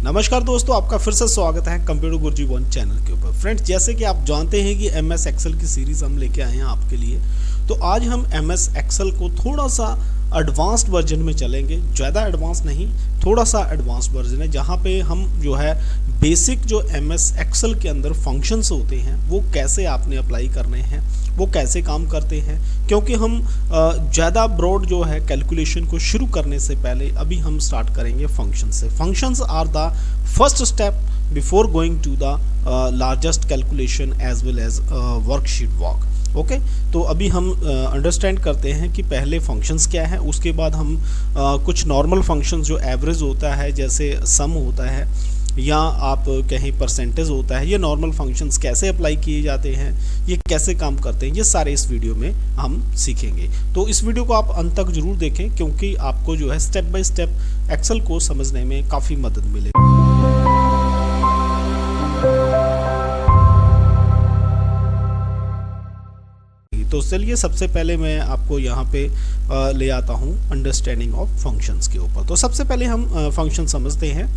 नमस्कार दोस्तों, आपका फिर से स्वागत है कंप्यूटर गुरुजी वन चैनल के ऊपर। फ्रेंड्स, जैसे कि आप जानते हैं कि एमएस एक्सेल की सीरीज हम लेके आए हैं आपके लिए। तो आज हम एमएस एक्सेल को थोड़ा सा एडवांस्ड वर्जन में चलेंगे। ज़्यादा एडवांस नहीं, थोड़ा सा एडवांस वर्जन है, जहाँ पे हम जो है बेसिक जो एमएस एक्सेल के अंदर फंक्शंस होते हैं वो कैसे आपने अप्लाई करने हैं, वो कैसे काम करते हैं। क्योंकि हम ज़्यादा ब्रॉड जो है कैलकुलेशन को शुरू करने से पहले अभी हम स्टार्ट करेंगे फंक्शन से। Functions are the first step before going to the largest calculation as well as worksheet work. Okay, तो अभी हम अंडरस्टैंड करते हैं कि पहले फंक्शंस क्या है, उसके बाद हम कुछ नॉर्मल फंक्शंस जो एवरेज होता है, जैसे सम होता है या आप कहीं परसेंटेज होता है, ये नॉर्मल फंक्शंस कैसे अप्लाई किए जाते हैं, ये कैसे काम करते हैं, ये सारे इस वीडियो में हम सीखेंगे। तो इस वीडियो को आप अंत तक जरूर देखें, क्योंकि आपको जो है स्टेप बाय स्टेप एक्सेल को समझने में काफ़ी मदद मिलेगी। तो चलिए, सबसे पहले मैं आपको यहाँ पे ले आता हूँ अंडरस्टैंडिंग ऑफ फंक्शंस के ऊपर। तो सबसे पहले हम फंक्शन समझते हैं।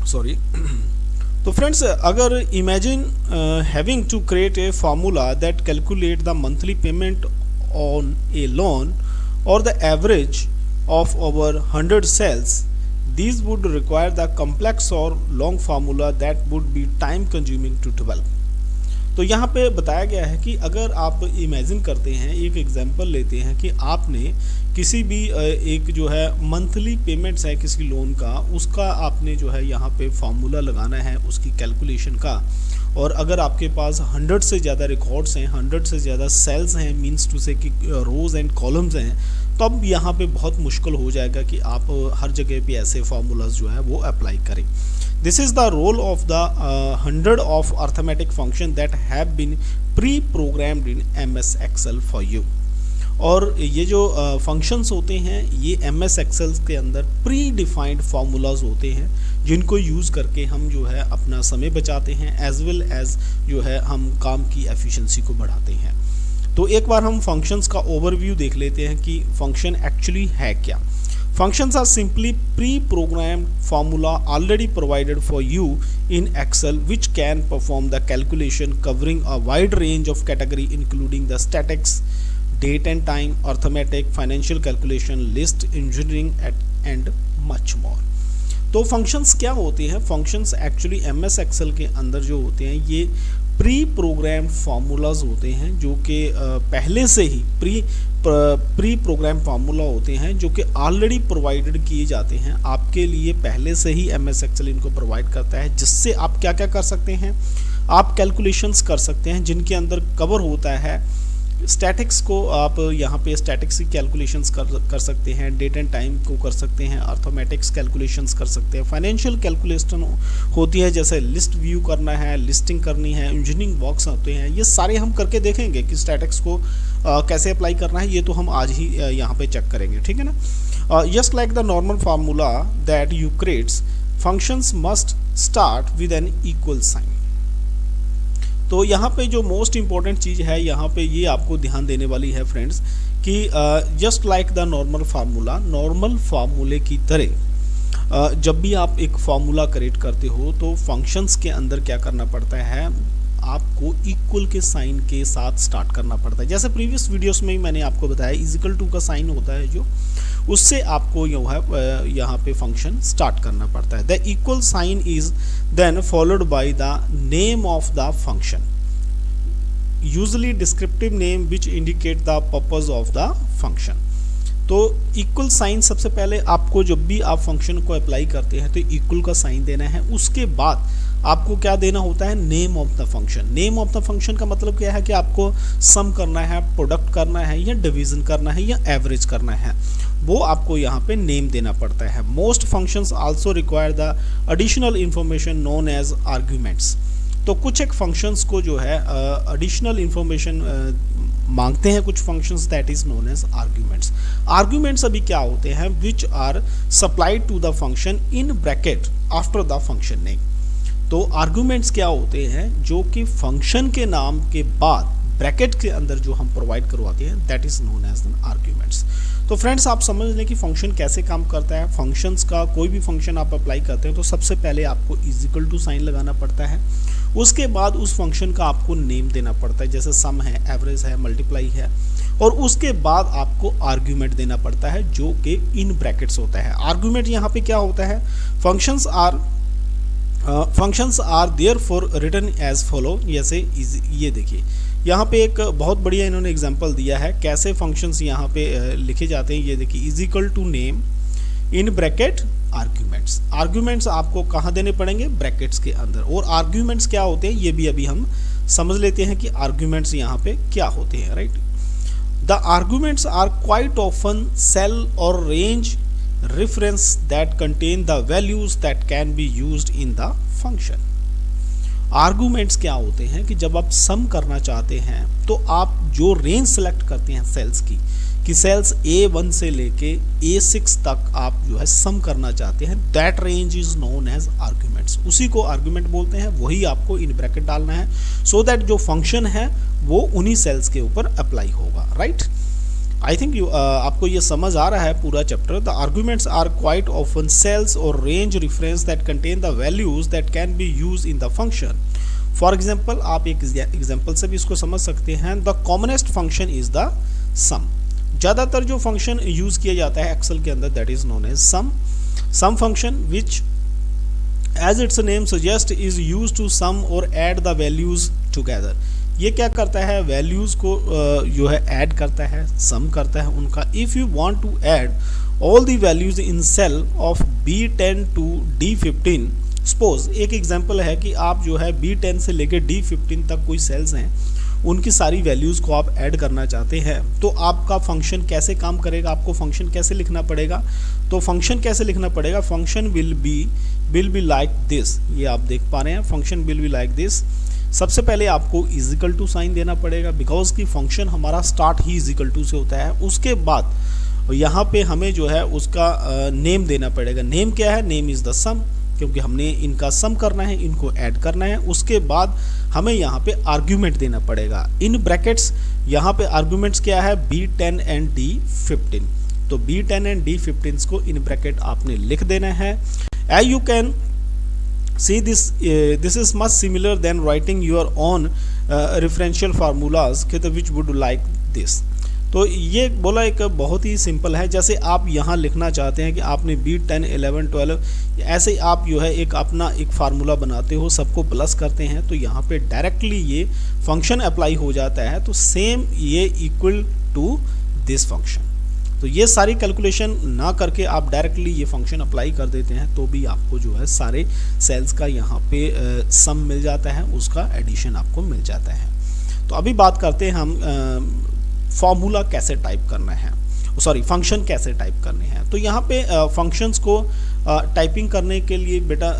सॉरी। तो फ्रेंड्स, अगर imagine having to create a formula that calculate the monthly payment on a loan और the average of over 100 cells, these would require the complex or long formula that would be time consuming to develop। तो यहाँ पे बताया गया है कि अगर आप इमेजिन करते हैं, एक एग्जांपल लेते हैं कि आपने किसी भी एक जो है मंथली पेमेंट्स है किसी लोन का, उसका आपने जो है यहाँ पे फार्मूला लगाना है उसकी कैलकुलेशन का। और अगर आपके पास 100 से ज़्यादा रिकॉर्ड्स हैं, 100 से ज़्यादा सेल्स हैं, मीन्स टू से कि रोज एंड कॉलम्स हैं, तब यहाँ पे बहुत मुश्किल हो जाएगा कि आप हर जगह पे ऐसे फार्मूलाज जो है वो अप्लाई करें। This is the role of the 100 of arithmetic function that have been pre-programmed in MS Excel for you। और ये जो फंक्शंस होते हैं ये MS Excel के अंदर प्री डिफाइंड फार्मूलाज होते हैं, जिनको यूज़ करके हम जो है अपना समय बचाते हैं, एज वेल एज जो है हम काम की एफिशिएंसी को बढ़ाते हैं। तो एक बार हम फंक्शंस का ओवरव्यू देख लेते हैं कि फंक्शन एक्चुअली है क्या। Functions are simply pre-programmed formula already provided for you in Excel, which can perform the calculation covering a wide range of category including the statics, date and time, arithmetic, financial calculation, list, engineering and much more। तो functions क्या होते हैं? Functions actually MS Excel के अंदर जो होते हैं ये प्री प्रोग्राम्ड फार्मूलाज होते हैं, जो कि पहले से ही प्री प्रोग्राम फार्मूला होते हैं, जो कि ऑलरेडी प्रोवाइडेड किए जाते हैं आपके लिए। पहले से ही MS Excel इनको प्रोवाइड करता है, जिससे आप क्या क्या कर सकते हैं, आप कैलकुलेशंस कर सकते हैं, जिनके अंदर कवर होता है स्टैटिक्स को। आप यहाँ पे स्टैटिक्स की कैलकुलेशंस कर सकते हैं, डेट एंड टाइम को कर सकते हैं, अर्थमेटिक्स कैलकुलेशंस कर सकते हैं, फाइनेंशियल कैलकुलेशन होती है, जैसे लिस्ट व्यू करना है, लिस्टिंग करनी है, इंजीनियरिंग वर्क्स होते हैं। ये सारे हम करके देखेंगे कि स्टैटिक्स को कैसे अप्लाई करना है, ये तो हम आज ही यहाँ पे चेक करेंगे, ठीक है ना। Just like the normal formula that you creates, functions must start with an equal sign. तो यहाँ पे जो मोस्ट इम्पॉर्टेंट चीज़ है यहाँ पे ये आपको ध्यान देने वाली है फ्रेंड्स, कि just like the normal formula, normal फार्मूले की तरह जब भी आप एक फार्मूला क्रिएट करते हो तो फंक्शंस के अंदर क्या करना पड़ता है, आपको इक्वल के साइन के साथ स्टार्ट करना पड़ता है। जैसे प्रीवियस वीडियोस में ही मैंने आपको बताया, इक्वल टू का साइन होता है जो, उससे आपको यहाँ पे फंक्शन स्टार्ट करना पड़ता है। The equal sign is then followed by the name of the function, usually descriptive name which indicate the purpose of the function. तो इक्वल साइन सबसे पहले आपको, जब भी आप फंक्शन को अप्लाई करते हैं तो इक्वल का साइन देना है। उसके बाद आपको क्या देना होता है, name of the function. Name of the function का मतलब क्या है कि आपको सम करना है, प्रोडक्ट करना है, या डिवीजन करना है, या एवरेज करना है, वो आपको यहाँ पे नेम देना पड़ता है। Most functions also require the additional information known as arguments. तो कुछ एक फंक्शंस को जो है एडिशनल इंफॉर्मेशन मांगते हैं कुछ functions, that is known as arguments. Arguments अभी क्या होते हैं, which are supplied to the function in bracket after the function name. तो आर्ग्यूमेंट्स क्या होते हैं, जो कि फंक्शन के नाम के बाद ब्रैकेट के अंदर जो हम प्रोवाइड करवाते हैं, that is known as arguments. तो फ्रेंड्स आप समझ लें कि फंक्शन कैसे काम करता है। फंक्शंस का कोई भी फंक्शन आप अप्लाई करते हैं तो सबसे पहले आपको इज इक्वल टू साइन लगाना पड़ता है, उसके बाद उस फंक्शन का आपको नेम देना पड़ता है, जैसे सम है, एवरेज है, मल्टीप्लाई है, और उसके बाद आपको आर्ग्यूमेंट देना पड़ता है जो कि इन ब्रैकेट्स होता है। आर्ग्यूमेंट यहाँ पे क्या होता है, functions are therefore written as follow. जैसे ये देखिए यहाँ पे एक बहुत बढ़िया इन्होंने एग्जांपल दिया है कैसे फंक्शंस यहाँ पे लिखे जाते हैं। ये देखिए is equal to name in bracket arguments. Arguments आपको कहाँ देने पड़ेंगे, ब्रैकेट्स के अंदर। और आर्ग्यूमेंट्स क्या होते हैं ये भी अभी हम समझ लेते हैं कि आर्ग्यूमेंट्स यहाँ पे क्या होते हैं, right. The arguments are quite often cell और range reference that contain the values that can be used in the function। Arguments क्या होते हैं कि जब आप सम करना चाहते हैं तो आप जो रेंज सेलेक्ट करते हैं सेल्स की, कि सेल्स A1 से लेके A6 तक आप जो है सम करना चाहते हैं, that range is known as arguments. उसी को आर्गुमेंट बोलते हैं, वही आपको इन ब्रैकेट डालना है सो दैट जो फंक्शन है वो उन्हीं सेल्स के ऊपर अप्लाई होगा, राइट। आई थिंक आपको ये समझ आ रहा है पूरा chapter. The arguments are quite often cells और range reference that contain the values that can be use in the function. For example आप एक एग्जाम्पल से भी इसको समझ सकते हैं। The commonest function is the sum. ज़्यादातर जो फंक्शन यूज किया जाता है एक्सेल के अंदर that is known as sum. Sum function which as its name suggest is use to sum और एड द वैल्यूज टुगेदर। ये क्या करता है, वैल्यूज को जो है ऐड करता है, सम करता है उनका। If you want to add all the values in cell of B10 to D15, suppose एक एग्जांपल है कि आप जो है B10 से लेकर D15 तक कोई सेल्स हैं, उनकी सारी वैल्यूज को आप ऐड करना चाहते हैं, तो आपका फंक्शन कैसे काम करेगा, आपको फंक्शन कैसे लिखना पड़ेगा। तो फंक्शन कैसे लिखना पड़ेगा, function will be like this. ये आप देख पा रहे हैं, function will be like this. सबसे पहले आपको इज इक्वल टू साइन देना पड़ेगा बिकॉज की फंक्शन हमारा स्टार्ट ही इज इक्वल टू से होता है। उसके बाद यहाँ पे हमें जो है उसका नेम देना पड़ेगा। नेम क्या है, नेम इज द सम, क्योंकि हमने इनका सम करना है, इनको ऐड करना है। उसके बाद हमें यहाँ पे आर्ग्यूमेंट देना पड़ेगा इन ब्रैकेट्स। यहाँ पे आर्ग्यूमेंट्स क्या है, B10 एंड D15। तो B10 एंड D15 को इन ब्रैकेट आपने लिख देना है। As you can see this is much similar than writing your own referential formulas which would like this। तो ये बोला एक बहुत ही सिंपल है। जैसे आप यहाँ लिखना चाहते हैं कि आपने B10 11 12 ऐसे आप जो है एक अपना एक फार्मूला बनाते हो, सबको प्लस करते हैं, तो यहाँ पे डायरेक्टली ये फंक्शन अप्लाई हो जाता है। तो सेम ये इक्वल टू दिस फंक्शन। तो ये सारी कैलकुलेशन ना करके आप डायरेक्टली ये फंक्शन अप्लाई कर देते हैं तो भी आपको जो है सारे सेल्स का यहाँ पे सम मिल जाता है, उसका एडिशन आपको मिल जाता है। तो अभी बात करते हैं हम फॉर्मूला कैसे टाइप करना है, सॉरी फंक्शन कैसे टाइप करने हैं। तो यहाँ पे फंक्शंस को टाइपिंग करने के लिए बेटा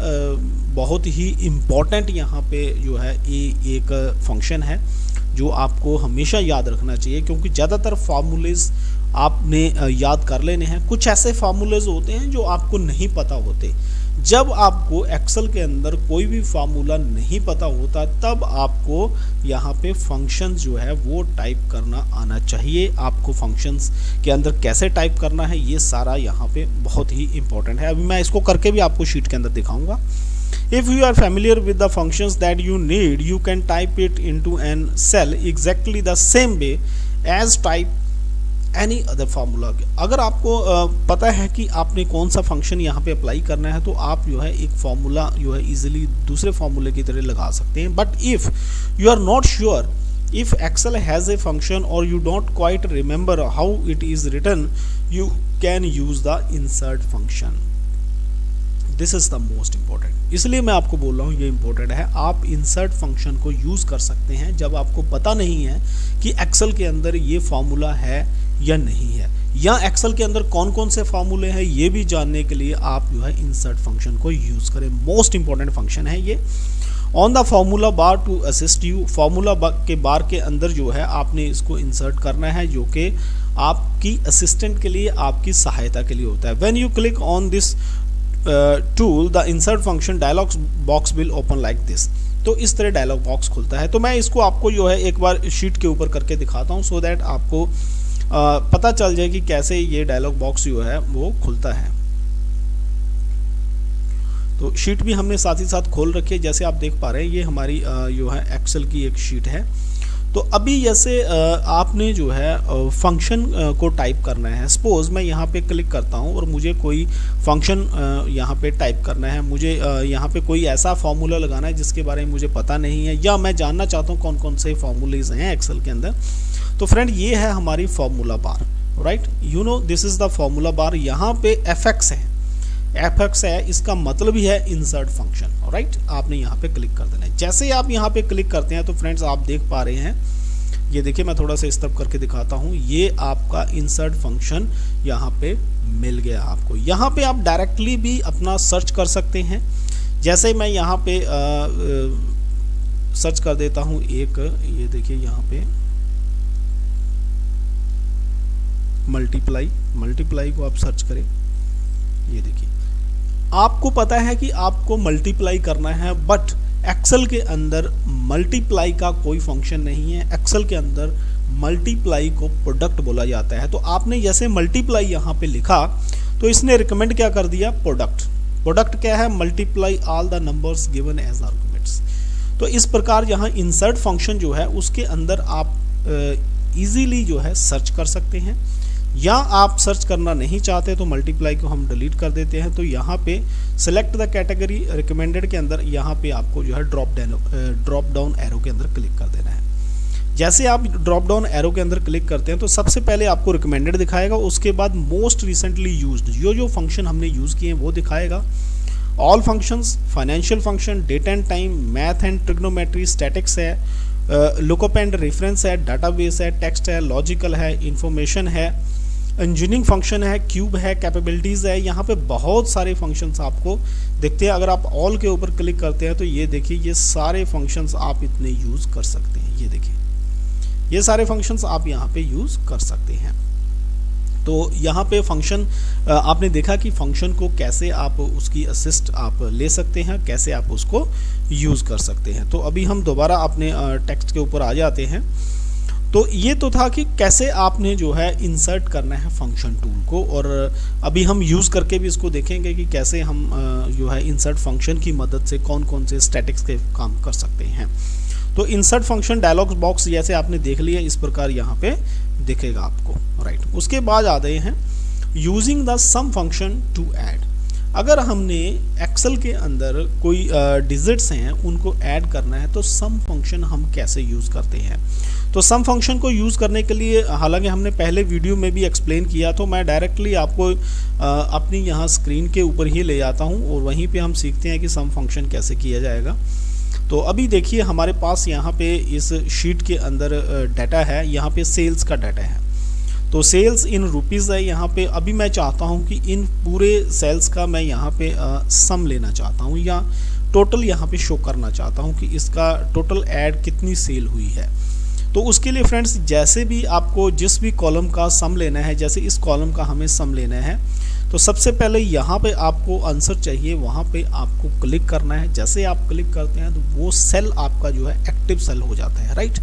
बहुत ही इम्पॉर्टेंट यहाँ पे जो है एक फंक्शन है जो आपको हमेशा याद रखना चाहिए, क्योंकि ज़्यादातर फार्मूलेज आपने याद कर लेने हैं। कुछ ऐसे फार्मूलेज होते हैं जो आपको नहीं पता होते। जब आपको एक्सेल के अंदर कोई भी फार्मूला नहीं पता होता तब आपको यहाँ पे फंक्शंस जो है वो टाइप करना आना चाहिए। आपको फंक्शंस के अंदर कैसे टाइप करना है ये सारा यहाँ पे बहुत ही इंपॉर्टेंट है। अभी मैं इसको करके भी आपको शीट के अंदर दिखाऊंगा। If you are familiar with the functions that you need, you can type it into an cell exactly the same way as type any other formula। अगर आपको पता है कि आपने कौन सा फंक्शन यहाँ पे अप्लाई करना है तो आप जो है एक फॉर्मूला जो है इजीली दूसरे फॉर्मूले की तरह लगा सकते हैं। But if you are not sure, if Excel has a function or you don't quite remember how it is written, you can use the insert function। This is the most important, इसलिए मैं आपको बोल रहा हूँ ये important है। आप insert function को यूज कर सकते हैं जब आपको पता नहीं है कि एक्सेल के अंदर ये फॉर्मूला है या नहीं है, या एक्सेल के अंदर कौन कौन से फॉर्मूले हैं ये भी जानने के लिए आप जो है इंसर्ट फंक्शन को यूज करें। मोस्ट इंपॉर्टेंट फंक्शन है ये। On the formula bar to assist you, formula के बार के अंदर जो है आपने इसको इंसर्ट करना है जो कि आपकी असिस्टेंट के लिए, आपकी सहायता के लिए होता है। When you click on this tool the insert function dialog box will open like this. तो इस तरह डायलॉग बॉक्स खुलता है। तो मैं इसको आपको जो है एक बार शीट के ऊपर करके दिखाता हूँ सो दैट आपको पता चल जाए कि कैसे ये डायलॉग बॉक्स जो है वो खुलता है। तो शीट भी हमने साथ ही साथ खोल रखी है, जैसे आप देख पा रहे हैं ये हमारी जो है एक्सेल की एक शीट है। तो अभी जैसे आपने जो है फंक्शन को टाइप करना है। सपोज मैं यहाँ पे क्लिक करता हूँ और मुझे कोई फंक्शन यहाँ पे टाइप करना है, मुझे यहाँ पे कोई ऐसा फॉर्मूला लगाना है जिसके बारे में मुझे पता नहीं है, या मैं जानना चाहता हूँ कौन कौन से फॉर्मूलेज हैं एक्सेल के अंदर। तो फ्रेंड ये है हमारी formula bar, right, you know this is the formula बार। यहाँ पे fx है, fx है, इसका मतलब ही है इंसर्ट फंक्शन, राइट। आपने यहाँ पे क्लिक कर देना है। जैसे ही आप यहाँ पे क्लिक करते हैं तो फ्रेंड्स आप देख पा रहे हैं, ये देखिए मैं थोड़ा सा इस तरफ करके दिखाता हूँ, ये आपका इंसर्ट फंक्शन यहाँ पे मिल गया आपको। यहाँ पे आप डायरेक्टली भी अपना सर्च कर सकते हैं। जैसे मैं यहाँ पे सर्च कर देता हूँ एक, ये देखिए यहाँ पे मल्टीप्लाई को आप सर्च करें, ये देखिए आपको पता है कि आपको मल्टीप्लाई करना है, बट एक्सेल के अंदर मल्टीप्लाई का कोई फंक्शन नहीं है। एक्सेल के अंदर मल्टीप्लाई को प्रोडक्ट बोला जाता है। तो आपने जैसे मल्टीप्लाई यहाँ पे लिखा तो इसने रिकमेंड क्या कर दिया, प्रोडक्ट क्या है, multiply all the numbers given as arguments. तो इस प्रकार यहाँ इंसर्ट फंक्शन जो है उसके अंदर आप इजीली जो है सर्च कर सकते हैं, या आप सर्च करना नहीं चाहते तो मल्टीप्लाई को हम डिलीट कर देते हैं। तो यहाँ पे सेलेक्ट द कैटेगरी रिकमेंडेड के अंदर यहाँ पे आपको जो है ड्रॉप डाउन एरो के अंदर क्लिक कर देना है। जैसे आप ड्रॉप डाउन एरो के अंदर क्लिक करते हैं तो सबसे पहले आपको रिकमेंडेड दिखाएगा, उसके बाद मोस्ट रिसेंटली यूज्ड जो फंक्शन हमने यूज़ किए हैं वो दिखाएगा। All functions, financial function, date and time, math and trigonometry, statics है, लुकअप एंड रेफरेंस है, डाटाबेस है, टेक्स्ट है, लॉजिकल है, इंफॉर्मेशन है, इंजीनियरिंग फंक्शन है, क्यूब है, कैपेबिलिटीज़ है। यहाँ पे बहुत सारे फंक्शंस आपको दिखते हैं। अगर आप ऑल के ऊपर क्लिक करते हैं तो ये देखिए ये सारे फंक्शंस आप इतने यूज़ कर सकते हैं। ये देखिए ये सारे फंक्शंस आप यहाँ पे यूज़ कर सकते हैं। तो यहाँ पे फंक्शन आपने देखा कि फंक्शन को कैसे आप उसकी असिस्ट आप ले सकते हैं, कैसे आप उसको यूज़ कर सकते हैं। तो अभी हम दोबारा अपने टेक्स्ट के ऊपर आ जाते हैं। तो ये तो था कि कैसे आपने जो है इंसर्ट करना है फंक्शन टूल को, और अभी हम यूज़ करके भी इसको देखेंगे कि कैसे हम जो है इंसर्ट फंक्शन की मदद से कौन कौन से स्टैटिक्स के काम कर सकते हैं। तो इंसर्ट फंक्शन डायलॉग बॉक्स जैसे आपने देख लिया इस प्रकार यहाँ पे दिखेगा आपको, राइट। उसके बाद आ गए हैं using the sum function to add. अगर हमने एक्सेल के अंदर कोई डिजिट्स हैं उनको ऐड करना है तो सम फंक्शन हम कैसे यूज़ करते हैं। तो सम फंक्शन को यूज़ करने के लिए हालांकि हमने पहले वीडियो में भी एक्सप्लेन किया, तो मैं डायरेक्टली आपको अपनी यहाँ स्क्रीन के ऊपर ही ले जाता हूँ और वहीं पे हम सीखते हैं कि सम फंक्शन कैसे किया जाएगा। तो अभी देखिए हमारे पास यहाँ पे इस शीट के अंदर डाटा है, यहाँ पे सेल्स का डाटा है। तो सेल्स इन रुपीज़ है यहाँ पे। अभी मैं चाहता हूँ कि इन पूरे सेल्स का मैं यहाँ पे सम लेना चाहता हूँ, या टोटल यहाँ पे शो करना चाहता हूँ कि इसका टोटल ऐड कितनी सेल हुई है। तो उसके लिए फ्रेंड्स जैसे भी आपको जिस भी कॉलम का सम लेना है, जैसे इस कॉलम का हमें सम लेना है, तो सबसे पहले यहाँ पे आपको आंसर चाहिए, वहाँ पे आपको क्लिक करना है। जैसे आप क्लिक करते हैं तो वो सेल आपका जो है एक्टिव सेल हो जाता है, राइट।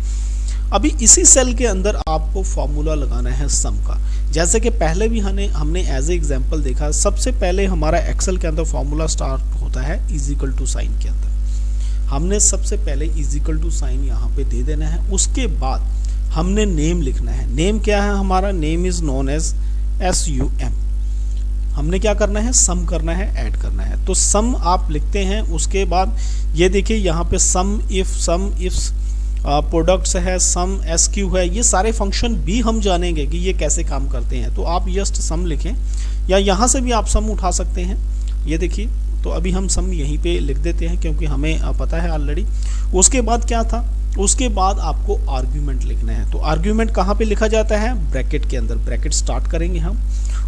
अभी इसी सेल के अंदर आपको फॉर्मूला लगाना है सम का। जैसे कि पहले भी हमने एज ए एग्जांपल देखा, सबसे पहले हमारा एक्सेल के अंदर फॉर्मूला स्टार्ट होता है इज इक्वल टू साइन के अंदर। हमने सबसे पहले इज इक्वल टू साइन यहाँ पे दे देना है। उसके बाद हमने नेम लिखना है। नेम क्या है हमारा, name is known as SUM। हमने क्या करना है, सम करना है, ऐड करना है। तो सम आप लिखते हैं। उसके बाद ये देखिए यहाँ पे सम इफ प्रोडक्ट्स है, सम SQ है। ये सारे फंक्शन भी हम जानेंगे कि ये कैसे काम करते हैं। तो आप जस्ट सम लिखें, या यहाँ से भी आप सम उठा सकते हैं। ये देखिए, तो अभी हम सम यहीं पे लिख देते हैं क्योंकि हमें पता है ऑलरेडी। उसके बाद क्या था, उसके बाद आपको आर्ग्यूमेंट लिखना है। तो आर्ग्यूमेंट कहाँ पे लिखा जाता है, ब्रैकेट के अंदर। ब्रैकेट स्टार्ट करेंगे हम।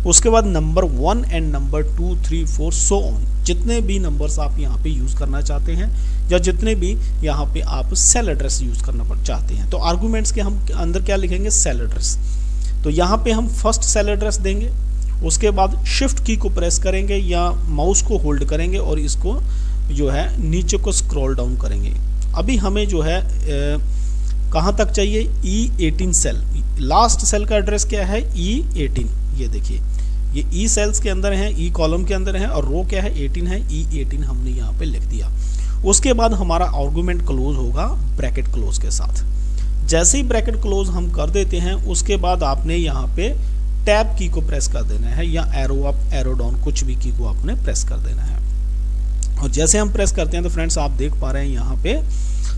उसके बाद number 1 and number 2, 3, 4 so on, जितने भी नंबर्स आप यहाँ पे यूज़ करना चाहते हैं, या जितने भी यहाँ पे आप सेल एड्रेस यूज़ करना चाहते हैं। तो आर्गूमेंट्स के हम अंदर क्या लिखेंगे, सेल एड्रेस। तो यहाँ पे हम फर्स्ट सेल एड्रेस देंगे। उसके बाद शिफ्ट की को प्रेस करेंगे या माउस को होल्ड करेंगे और इसको जो है नीचे को स्क्रॉल डाउन करेंगे। अभी हमें जो है कहाँ तक चाहिए, E18 सेल, लास्ट सेल का एड्रेस क्या है, E18, ये देखिए ये E सेल्स के अंदर है, E कॉलम के अंदर है, और रो क्या है 18 है, E18 हमने यहाँ पे लिख दिया। उसके बाद हमारा आर्गुमेंट क्लोज होगा ब्रैकेट क्लोज के साथ। जैसे ही ब्रैकेट क्लोज हम कर देते हैं उसके बाद आपने यहाँ पे टैब की को प्रेस कर देना है, या एरो अप एरो डाउन कुछ भी की को आपने प्रेस कर देना है। और जैसे हम प्रेस करते हैं तो फ्रेंड्स आप देख पा रहे हैं यहाँ पे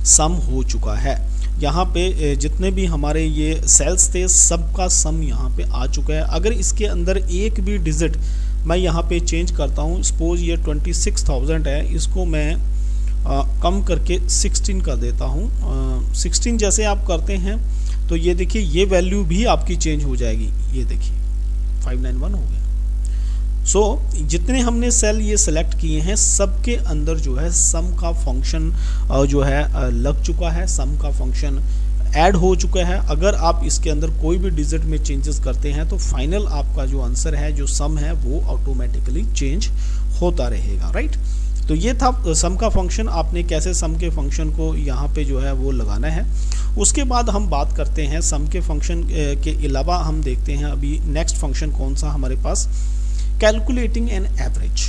सम हो चुका है। यहाँ पे जितने भी हमारे ये सेल्स थे सबका सम यहाँ पे आ चुका है। अगर इसके अंदर एक भी डिजिट मैं यहाँ पे चेंज करता हूँ, सपोज ये 26,000 है, इसको मैं कम करके 16 कर देता हूँ। 16 जैसे आप करते हैं तो ये देखिए ये वैल्यू भी आपकी चेंज हो जाएगी, ये देखिए 591 हो गया। सो जितने हमने सेल ये सिलेक्ट किए हैं सबके अंदर जो है सम का फंक्शन जो है लग चुका है, सम का फंक्शन ऐड हो चुका है। अगर आप इसके अंदर कोई भी डिजिट में चेंजेस करते हैं तो फाइनल आपका जो आंसर है, जो सम है, वो ऑटोमेटिकली चेंज होता रहेगा, राइट। तो ये था सम का फंक्शन, आपने कैसे सम के फंक्शन को यहाँ पे जो है वो लगाना है। उसके बाद हम बात करते हैं सम के फंक्शन के अलावा हम देखते हैं अभी नेक्स्ट फंक्शन कौन सा हमारे पास, कैलकुलेटिंग एन एवरेज।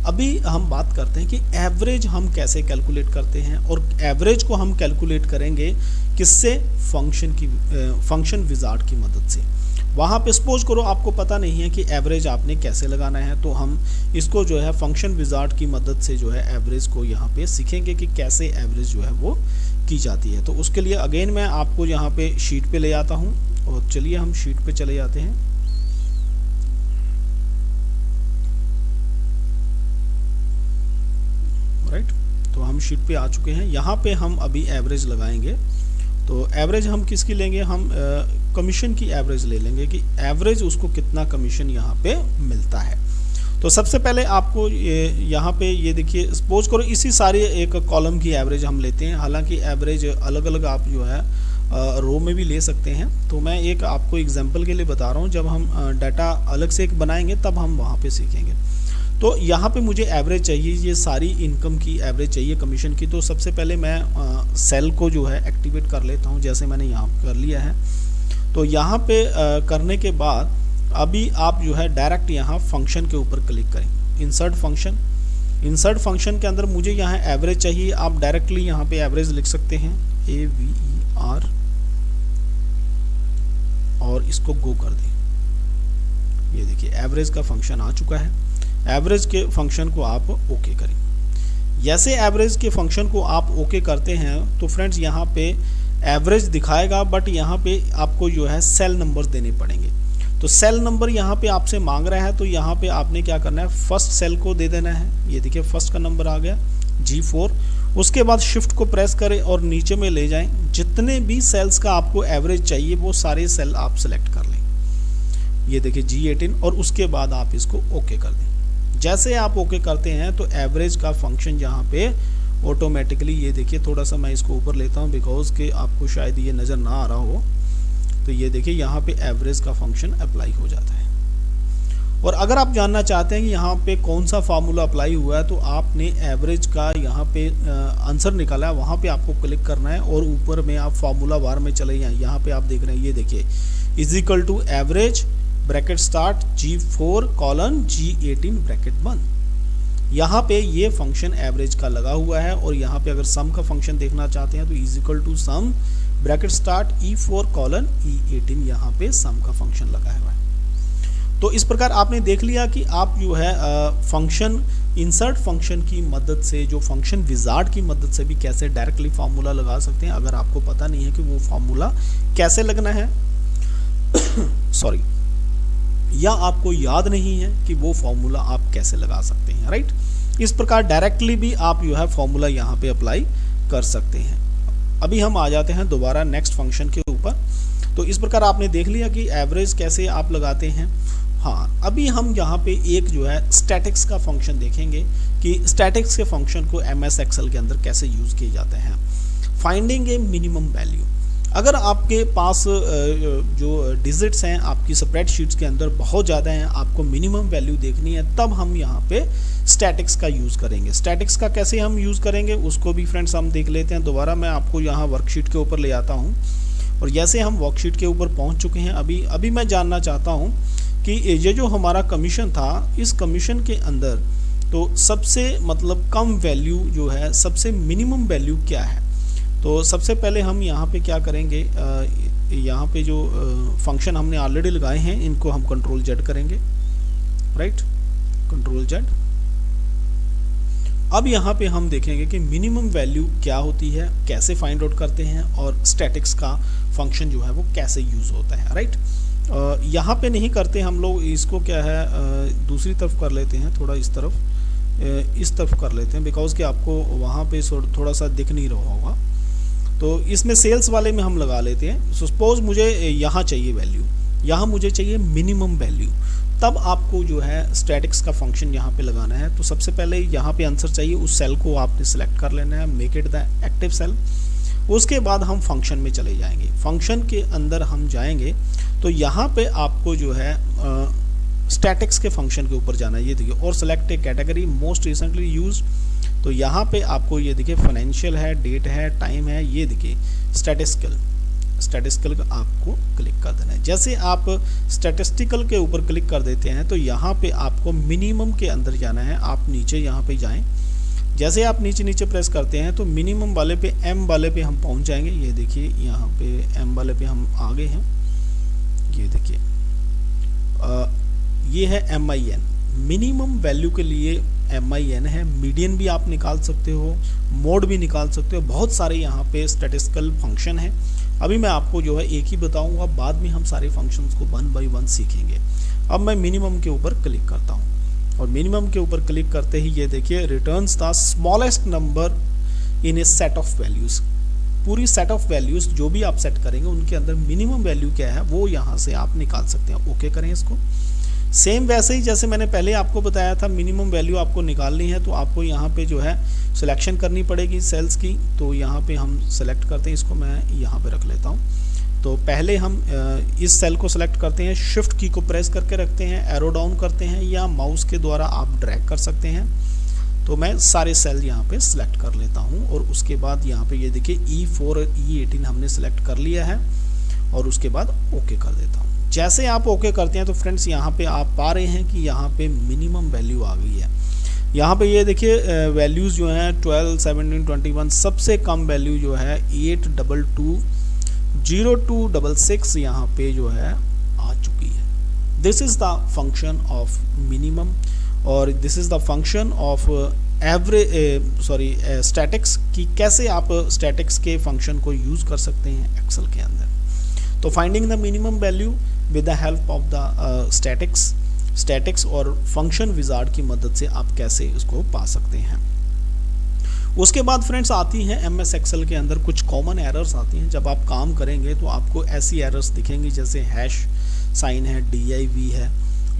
अभी हम बात करते हैं कि एवरेज हम कैसे कैलकुलेट करते हैं, और एवरेज को हम कैलकुलेट करेंगे किससे, फंक्शन विजार्ड की मदद से। वहाँ पे सपोज करो आपको पता नहीं है कि एवरेज आपने कैसे लगाना है, तो हम इसको जो है फंक्शन विजार्ड की मदद से जो है एवरेज को यहाँ पे सीखेंगे कि कैसे एवरेज जो है वो की जाती है। तो उसके लिए अगेन मैं आपको यहाँ पे शीट पे ले आता हूँ, और चलिए हम शीट पे चले जाते हैं। राइट, तो हम शीट पे आ चुके हैं। यहाँ पे हम अभी एवरेज लगाएंगे। तो एवरेज हम किसकी लेंगे, हम कमीशन की एवरेज ले लेंगे कि एवरेज उसको कितना कमीशन यहाँ पे मिलता है। तो सबसे पहले आपको यहाँ पे ये देखिए, सपोज करो इसी सारे एक कॉलम की एवरेज हम लेते हैं। हालांकि एवरेज अलग अलग आप जो है रो में भी ले सकते हैं। तो मैं एक आपको एग्जांपल के लिए बता रहा हूँ, जब हम डाटा अलग से एक बनाएंगे तब हम वहाँ पे सीखेंगे। तो यहाँ पे मुझे एवरेज चाहिए, ये सारी इनकम की एवरेज चाहिए कमीशन की। तो सबसे पहले मैं सेल को जो है एक्टिवेट कर लेता हूँ, जैसे मैंने यहाँ कर लिया है। तो यहाँ पे करने के बाद अभी आप जो है डायरेक्ट यहाँ फंक्शन के ऊपर क्लिक करें, इंसर्ट फंक्शन। इंसर्ट फंक्शन के अंदर मुझे यहाँ एवरेज चाहिए, आप डायरेक्टली यहाँ पे एवरेज लिख सकते हैं, AVER, और इसको गो कर दें। ये देखिए एवरेज का फंक्शन आ चुका है। एवरेज के फंक्शन को आप ओके करें। जैसे एवरेज के फंक्शन को आप ओके करते हैं तो फ्रेंड्स यहाँ पे एवरेज दिखाएगा, बट यहाँ पे आपको जो है सेल नंबर देने पड़ेंगे। तो सेल नंबर यहाँ पे आपसे मांग रहा है, तो यहाँ पे आपने क्या करना है, फर्स्ट सेल को दे देना है। ये देखिए फर्स्ट का नंबर आ गया G4। उसके बाद शिफ्ट को प्रेस करें और नीचे में ले जाएं। जितने भी सेल्स का आपको एवरेज चाहिए वो सारे सेल आप सिलेक्ट कर लें। ये देखिए G18, और उसके बाद आप इसको ओके कर दें। जैसे आप ओके करते हैं तो एवरेज का फंक्शन यहाँ पे ऑटोमेटिकली, ये देखिए थोड़ा सा मैं इसको ऊपर लेता हूँ बिकॉज के आपको शायद ये नज़र ना आ रहा हो। तो ये देखिए यहाँ पे एवरेज का फंक्शन अप्लाई हो जाता है। और अगर आप जानना चाहते हैं कि यहाँ पे कौन सा फार्मूला अप्लाई हुआ है, तो आपने एवरेज का यहाँ पे आंसर निकाला है, वहाँ पे आपको क्लिक करना है और ऊपर में आप फार्मूला बार में चले जाएं। यहाँ पे आप देख रहे हैं, ये देखिए is equal to average bracket start G4 colon G18 bracket बंद। यहाँ पे ये फंक्शन एवरेज का लगा हुआ है। और यहाँ पे अगर सम का फंक्शन देखना चाहते हैं तो is equal to sum bracket start E4 colon E18, यहाँ पे सम का फंक्शन लगा हुआ है। तो इस प्रकार आपने देख लिया कि आप जो है फंक्शन इंसर्ट फंक्शन की मदद से, जो फंक्शन विजार्ड की मदद से भी कैसे डायरेक्टली फार्मूला लगा सकते हैं, अगर आपको पता नहीं है कि वो फार्मूला कैसे लगना है सॉरी, या आपको याद नहीं है कि वो फॉर्मूला आप कैसे लगा सकते हैं, राइट। इस प्रकार डायरेक्टली भी आप जो है फॉर्मूला यहाँ पे अप्लाई कर सकते हैं। अभी हम आ जाते हैं दोबारा नेक्स्ट फंक्शन के ऊपर। तो इस प्रकार आपने देख लिया कि एवरेज कैसे आप लगाते हैं। हाँ, अभी हम यहाँ पे एक जो है स्टैटिक्स का फंक्शन देखेंगे कि स्टैटिक्स के फंक्शन को MS एक्सेल के अंदर कैसे यूज किए जाते हैं। फाइंडिंग ए मिनिमम वैल्यू। अगर आपके पास जो डिजिट्स हैं आपकी स्प्रेडशीट्स के अंदर बहुत ज़्यादा हैं, आपको मिनिमम वैल्यू देखनी है, तब हम यहाँ पे स्टैटिक्स का यूज़ करेंगे। स्टैटिक्स का कैसे हम यूज़ करेंगे उसको भी फ्रेंड्स हम देख लेते हैं। दोबारा मैं आपको यहाँ वर्कशीट के ऊपर ले आता हूँ और जैसे हम वर्कशीट के ऊपर पहुँच चुके हैं, अभी मैं जानना चाहता हूँ कि ये जो हमारा कमीशन था, इस कमीशन के अंदर तो सबसे मतलब कम वैल्यू जो है, सबसे मिनिमम वैल्यू क्या है। तो सबसे पहले हम यहाँ पे क्या करेंगे, यहाँ पे जो फंक्शन हमने ऑलरेडी लगाए हैं इनको हम कंट्रोल जेड करेंगे, राइट, कंट्रोल जेड। अब यहाँ पे हम देखेंगे कि मिनिमम वैल्यू क्या होती है, कैसे फाइंड आउट करते हैं और स्टैटिक्स का फंक्शन जो है वो कैसे यूज़ होता है, राइट। यहाँ पे नहीं करते हम लोग, इसको क्या है दूसरी तरफ कर लेते हैं, थोड़ा इस तरफ कर लेते हैं, बिकॉज कि आपको वहाँ पे थोड़ा सा दिख नहीं रहा होगा। तो इसमें सेल्स वाले में हम लगा लेते हैं। सपोज मुझे यहाँ चाहिए वैल्यू, यहाँ मुझे चाहिए मिनिमम वैल्यू, तब आपको जो है स्टैटिक्स का फंक्शन यहाँ पे लगाना है। तो सबसे पहले यहाँ पे आंसर चाहिए, उस सेल को आपने सिलेक्ट कर लेना है, make it the active cell. उसके बाद हम फंक्शन में चले जाएंगे। फंक्शन के अंदर हम जाएंगे तो यहाँ पे आपको जो है स्टैटिक्स के फंक्शन के ऊपर जाना है, ये देखिए, और select A category most recently use. तो यहाँ पे आपको ये देखिए फाइनेंशियल है, डेट है, टाइम है, ये देखिए स्टैटिस्टिकल का आपको क्लिक कर देना है। जैसे आप स्टैटिस्टिकल के ऊपर क्लिक कर देते हैं तो यहाँ पे आपको मिनिमम के अंदर जाना है। आप नीचे यहाँ पे जाएं, जैसे आप नीचे प्रेस करते हैं तो मिनिमम वाले पे, एम वाले पे हम पहुँच जाएंगे। ये देखिए यहाँ पे एम वाले पे हम आ गए हैं, ये देखिए ये है MIN, मिनिमम वैल्यू के लिए MIN है। मीडियन भी आप निकाल सकते हो, मोड भी निकाल सकते हो, बहुत सारे यहाँ पे स्टैटिस्टिकल फंक्शन है। अभी मैं आपको जो है एक ही बताऊंगा, बाद में हम सारे फंक्शंस को 1 बाय 1 सीखेंगे। अब मैं मिनिमम के ऊपर क्लिक करता हूँ और मिनिमम के ऊपर क्लिक करते ही ये देखिए returns the smallest number in A set of values. पूरी सेट ऑफ वैल्यूज जो भी आप सेट करेंगे उनके अंदर मिनिमम वैल्यू क्या है वो यहाँ से आप निकाल सकते हैं। ओके करें इसको। सेम वैसे ही जैसे मैंने पहले आपको बताया था, मिनिमम वैल्यू आपको निकालनी है तो आपको यहाँ पे जो है सिलेक्शन करनी पड़ेगी सेल्स की। तो यहाँ पे हम सेलेक्ट करते हैं, इसको मैं यहाँ पे रख लेता हूँ। तो पहले हम इस सेल को सिलेक्ट करते हैं, शिफ्ट की को प्रेस करके रखते हैं, एरो डाउन करते हैं या माउस के द्वारा आप ड्रैग कर सकते हैं। तो मैं सारे सेल यहाँ पे सिलेक्ट कर लेता हूँ और उसके बाद यहाँ पे ये देखिए E4 E18 हमने सिलेक्ट कर लिया है और उसके बाद ओके कर देता हूँ। जैसे आप ओके करते हैं तो फ्रेंड्स यहाँ पे आप पा रहे हैं कि यहाँ पे मिनिमम वैल्यू आ गई है। यहाँ पे ये देखिए वैल्यूज़ जो हैं 12, 17, 21, सबसे कम वैल्यू जो है 8220266 यहाँ पे जो है आ चुकी है। This is the function of minimum और this is the function of statics की कैसे आप स्टैटिक्स के फंक्शन को यूज़ कर सकते हैं एक्सेल के अंदर। तो finding the minimum value with the help of the statics और फंक्शन विजार्ड की मदद से आप कैसे इसको पा सकते हैं। उसके बाद फ्रेंड्स आती है MS एक्सेल के अंदर कुछ कॉमन एरर्स आती हैं। जब आप काम करेंगे तो आपको ऐसी एरर्स दिखेंगी जैसे हैश साइन है, DIV है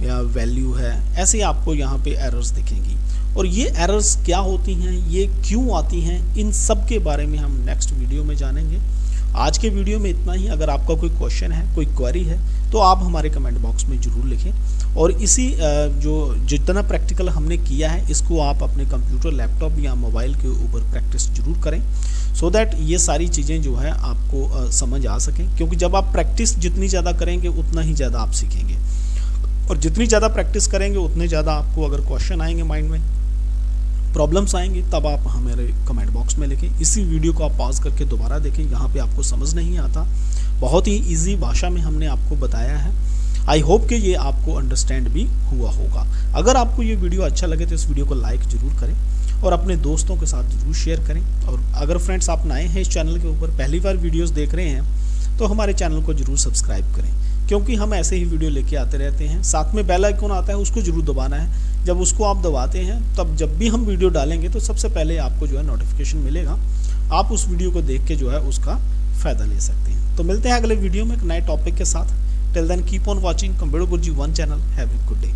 या वैल्यू है, ऐसे आपको यहाँ पे एरर्स दिखेंगी। और ये एरर्स क्या होती हैं, ये क्यों आती हैं, इन सब के बारे में हम नेक्स्ट वीडियो में जानेंगे। आज के वीडियो में इतना ही। अगर आपका कोई क्वेश्चन है, कोई क्वेरी है तो आप हमारे कमेंट बॉक्स में ज़रूर लिखें और इसी जो जितना प्रैक्टिकल हमने किया है इसको आप अपने कंप्यूटर, लैपटॉप या मोबाइल के ऊपर प्रैक्टिस जरूर करें सो दैट ये सारी चीज़ें जो है आपको समझ आ सकें। क्योंकि जब आप प्रैक्टिस जितनी ज़्यादा करेंगे उतना ही ज़्यादा आप सीखेंगे और जितनी ज़्यादा प्रैक्टिस करेंगे उतने ज़्यादा आपको अगर क्वेश्चन आएंगे माइंड में, प्रॉब्लम्स आएंगी, तब आप हमारे कमेंट बॉक्स में लिखें। इसी वीडियो को आप पॉज करके दोबारा देखें, यहाँ पे आपको समझ नहीं आता, बहुत ही इजी भाषा में हमने आपको बताया है। आई होप कि ये आपको अंडरस्टैंड भी हुआ होगा। अगर आपको ये वीडियो अच्छा लगे तो इस वीडियो को लाइक ज़रूर करें और अपने दोस्तों के साथ ज़रूर शेयर करें। और अगर फ्रेंड्स आप नए हैं इस चैनल के ऊपर, पहली बार वीडियोज़ देख रहे हैं तो हमारे चैनल को ज़रूर सब्सक्राइब करें, क्योंकि हम ऐसे ही वीडियो लेके आते रहते हैं। साथ में बेल आइकन आता है, उसको जरूर दबाना है। जब उसको आप दबाते हैं तब जब भी हम वीडियो डालेंगे तो सबसे पहले आपको जो है नोटिफिकेशन मिलेगा। आप उस वीडियो को देख के जो है उसका फ़ायदा ले सकते हैं। तो मिलते हैं अगले वीडियो में एक नए टॉपिक के साथ। Till then keep on watching computer Guruji 1 channel. Have a good day.